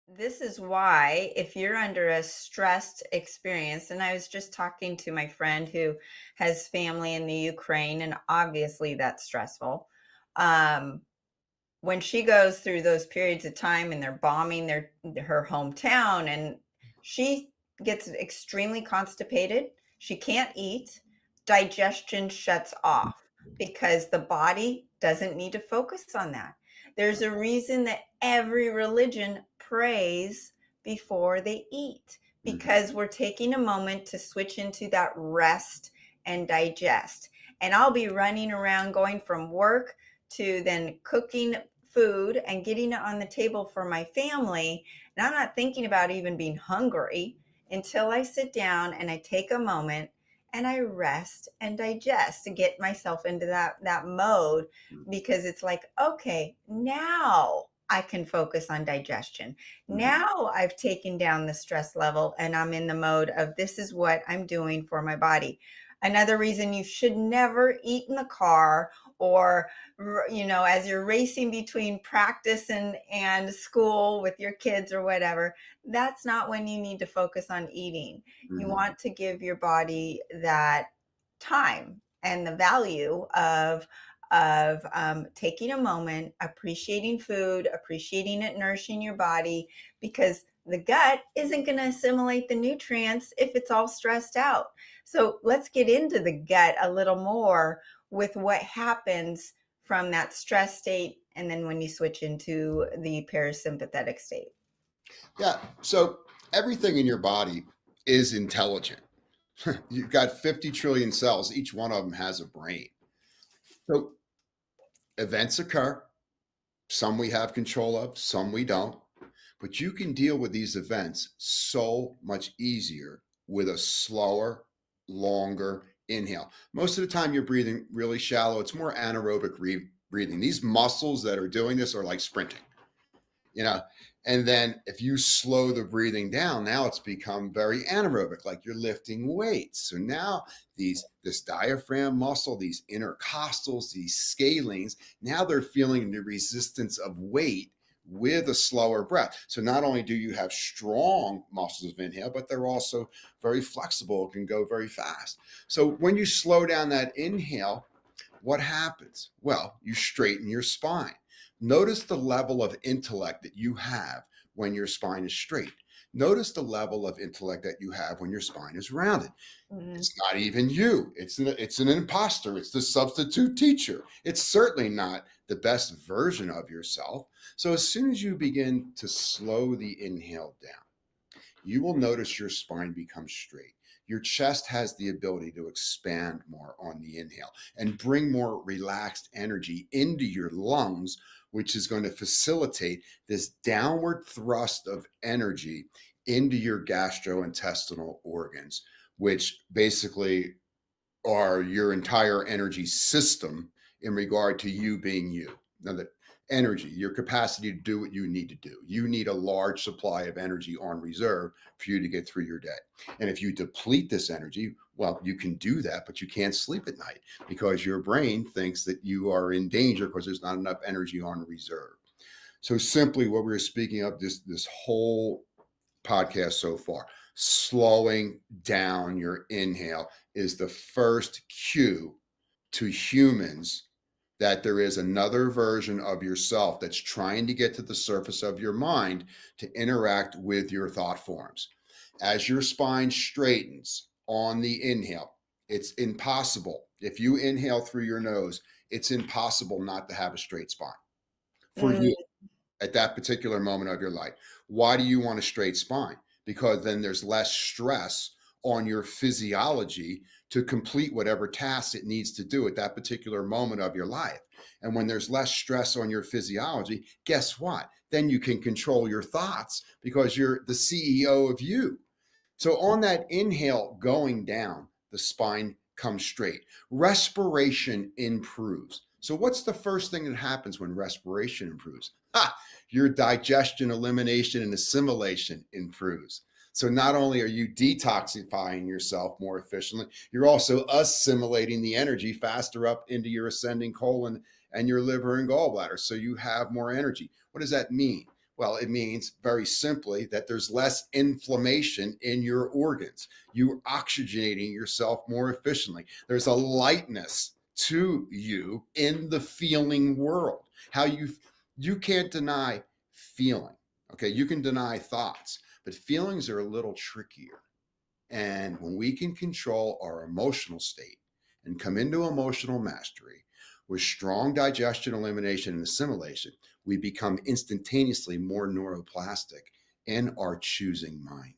This is why, if you're under a stressed experience, and I was just talking to my friend who has family in the Ukraine, and obviously that's stressful. Um, when she goes through those periods of time and they're bombing her hometown, and she gets extremely constipated, she can't eat, digestion shuts off because the body doesn't need to focus on that. There's a reason that every religion prays before they eat, Mhm. because we're taking a moment to switch into that rest and digest. And I'll be running around going from work to then cooking food and getting it on the table for my family. And I'm not thinking about even being hungry until I sit down and I take a moment and I rest and digest to get myself into that mode, because it's like, okay, now I can focus on digestion. Mhm. Now I've taken down the stress level and I'm in the mode of this is what I'm doing for my body. Another reason you should never eat in the car, or as you're racing between practice and school with your kids or whatever, that's not when you need to focus on eating. You Mhm. want to give your body that time and the value of taking a moment, appreciating food, appreciating it nourishing your body, because the gut isn't going to assimilate the nutrients if it's all stressed out. So let's get into the gut a little more with what happens from that stress state, and then when you switch into the parasympathetic state. Yeah. So everything in your body is intelligent. You've got 50 trillion cells. Each one of them has a brain. So events occur. Some we have control of, some we don't. But you can deal with these events so much easier with a slower, longer inhale. Most of the time, you're breathing really shallow. It's more anaerobic breathing. These muscles that are doing this are like sprinting. you know and then if you slow the breathing down, now it's become very anaerobic, like you're lifting weights. So now this diaphragm muscle, these intercostals, these scalenes, now they're feeling the resistance of weight with a slower breath. So not only do you have strong muscles of inhale, but they're also very flexible, can go very fast. So when you slow down that inhale, what happens? Well, you straighten your spine. Notice the level of intellect that you have when your spine is straight. Notice the level of intellect that you have when your spine is rounded. Mhm. It's not even you. It's an imposter. It's the substitute teacher. It's certainly not the best version of yourself. So as soon as you begin to slow the inhale down, you will notice your spine becomes straight. Your chest has the ability to expand more on the inhale and bring more relaxed energy into your lungs, which is going to facilitate this downward thrust of energy into your gastrointestinal organs, which basically are your entire energy system in regard to you being you. Now, the energy, your capacity to do what you need to do. You need a large supply of energy on reserve for you to get through your day. And if you deplete this energy, well, you can do that, but you can't sleep at night because your brain thinks that you are in danger because there's not enough energy on reserve. So simply what we were speaking of this whole podcast so far, slowing down your inhale is the first cue to humans that there is another version of yourself that's trying to get to the surface of your mind to interact with your thought forms. As your spine straightens on the inhale, it's impossible. If you inhale through your nose, it's impossible not to have a straight spine for Mm, you at that particular moment of your life. Why do you want a straight spine? Because then there's less stress on your physiology to complete whatever task it needs to do at that particular moment of your life. And when there's less stress on your physiology, guess what? Then you can control your thoughts because you're the CEO of you. So on that inhale going down, the spine comes straight. Respiration improves. So what's the first thing that happens when respiration improves? Ha! Your digestion, elimination, and assimilation improves. So not only are you detoxifying yourself more efficiently, you're also assimilating the energy faster up into your ascending colon and your liver and gallbladder. So you have more energy. What does that mean? Well, it means very simply that there's less inflammation in your organs. You're oxygenating yourself more efficiently. There's a lightness to you in the feeling world. How you can't deny feeling. Okay, you can deny thoughts, but feelings are a little trickier. And when we can control our emotional state and come into emotional mastery with strong digestion, elimination, and assimilation, we become instantaneously more neuroplastic in our choosing mind.